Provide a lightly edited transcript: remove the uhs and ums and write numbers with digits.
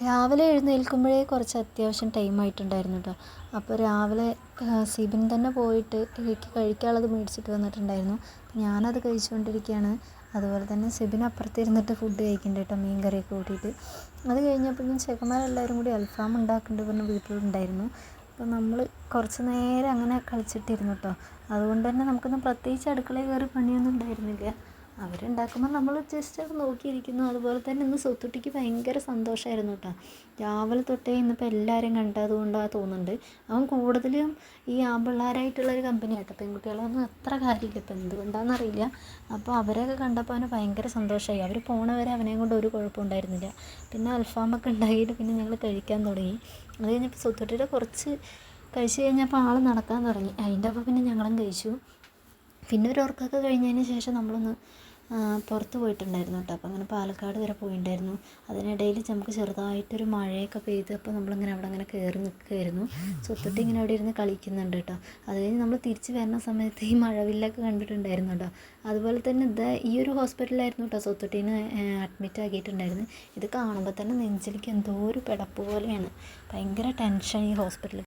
രാവിലെ എഴുന്നേൽക്കുമ്പോഴേ കുറച്ച് അത്യാവശ്യം ടൈമായിട്ടുണ്ടായിരുന്നു കേട്ടോ. അപ്പോൾ രാവിലെ സിബിൻ തന്നെ പോയിട്ട് എനിക്ക് കഴിക്കാനുള്ളത് മേടിച്ചിട്ട് വന്നിട്ടുണ്ടായിരുന്നു. ഞാനത് കഴിച്ചുകൊണ്ടിരിക്കുകയാണ്. അതുപോലെ തന്നെ സിബിൻ അപ്പുറത്തിരുന്നിട്ട് ഫുഡ് കഴിക്കുന്നുണ്ട് കേട്ടോ, മീൻ കറിയൊക്കെ കൂട്ടിയിട്ട്. അത് കഴിഞ്ഞപ്പോഴേക്കും ചെക്കന്മാരെല്ലാവരും കൂടി അൽഫാം ഉണ്ടാക്കുന്നുണ്ട് പറഞ്ഞ് വീട്ടിലുണ്ടായിരുന്നു. അപ്പോൾ നമ്മൾ കുറച്ച് നേരം അങ്ങനെ കളിച്ചിട്ടിരുന്നു കേട്ടോ. അതുകൊണ്ട് തന്നെ നമുക്കൊന്നും പ്രത്യേകിച്ച് അടുക്കളയിൽ കയറി പണിയൊന്നും ഉണ്ടായിരുന്നില്ല. അവരുണ്ടാക്കുമ്പോൾ നമ്മൾ ജസ്റ്റ് അത് നോക്കിയിരിക്കുന്നു. അതുപോലെ തന്നെ ഇന്ന് സ്വത്തുട്ടിക്ക് ഭയങ്കര സന്തോഷമായിരുന്നു കേട്ടോ. രാവിലെ തൊട്ടേ ഇന്നിപ്പോൾ എല്ലാവരും കണ്ടതുകൊണ്ടാണ് തോന്നുന്നുണ്ട്. അവൻ കൂടുതലും ഈ ആൺപിള്ളേരായിട്ടുള്ളൊരു കമ്പനി കേട്ടോ, പെൺകുട്ടികളൊന്നും അത്ര കാര്യമില്ല, ഇപ്പം എന്തുകൊണ്ടാണെന്നറിയില്ല. അപ്പോൾ അവരെയൊക്കെ കണ്ടപ്പോൾ അവന് ഭയങ്കര സന്തോഷമായി. അവർ പോണവരെ അവനെയും കൊണ്ട് ഒരു കുഴപ്പമുണ്ടായിരുന്നില്ല. പിന്നെ അൽഫാമൊക്കെ ഉണ്ടാക്കിയിട്ട് പിന്നെ ഞങ്ങൾ കഴിക്കാൻ തുടങ്ങി. അത് കഴിഞ്ഞപ്പോൾ സ്വത്തുട്ടിയുടെ കുറച്ച് കഴിച്ച് കഴിഞ്ഞപ്പോൾ ആൾ നടക്കാൻ തുടങ്ങി. അതിൻ്റെ ഒപ്പം പിന്നെ ഞങ്ങളും കഴിച്ചു. പിന്നെ ഒരു ഉറക്കമൊക്കെ കഴിഞ്ഞതിന് ശേഷം നമ്മളൊന്ന് പുറത്ത് പോയിട്ടുണ്ടായിരുന്നു കേട്ടോ. അപ്പോൾ അങ്ങനെ പാലക്കാട് വരെ പോയിട്ടുണ്ടായിരുന്നു. അതിനിടയിൽ നമുക്ക് ചെറുതായിട്ടൊരു മഴയൊക്കെ പെയ്ത് അപ്പോൾ നമ്മളിങ്ങനെ അവിടെ അങ്ങനെ കയറി നിൽക്കുകയായിരുന്നു. സ്വത്തുട്ടി ഇങ്ങനെ അവിടെ ഇരുന്ന് കളിക്കുന്നുണ്ട് കേട്ടോ. അത് കഴിഞ്ഞ് നമ്മൾ തിരിച്ച് വരുന്ന സമയത്ത് ഈ മഴവില്ലൊക്കെ കണ്ടിട്ടുണ്ടായിരുന്നു കേട്ടോ. അതുപോലെ തന്നെ ഈ ഒരു ഹോസ്പിറ്റലിലായിരുന്നു കേട്ടോ സ്വത്തുട്ടീനെ അഡ്മിറ്റ് ആക്കിയിട്ടുണ്ടായിരുന്നു. ഇത് കാണുമ്പോൾ തന്നെ നെഞ്ചിലേക്ക് എന്തോ ഒരു പിടപ്പ് പോലെയാണ്. ഭയങ്കര ടെൻഷൻ ഈ ഹോസ്പിറ്റലിൽ.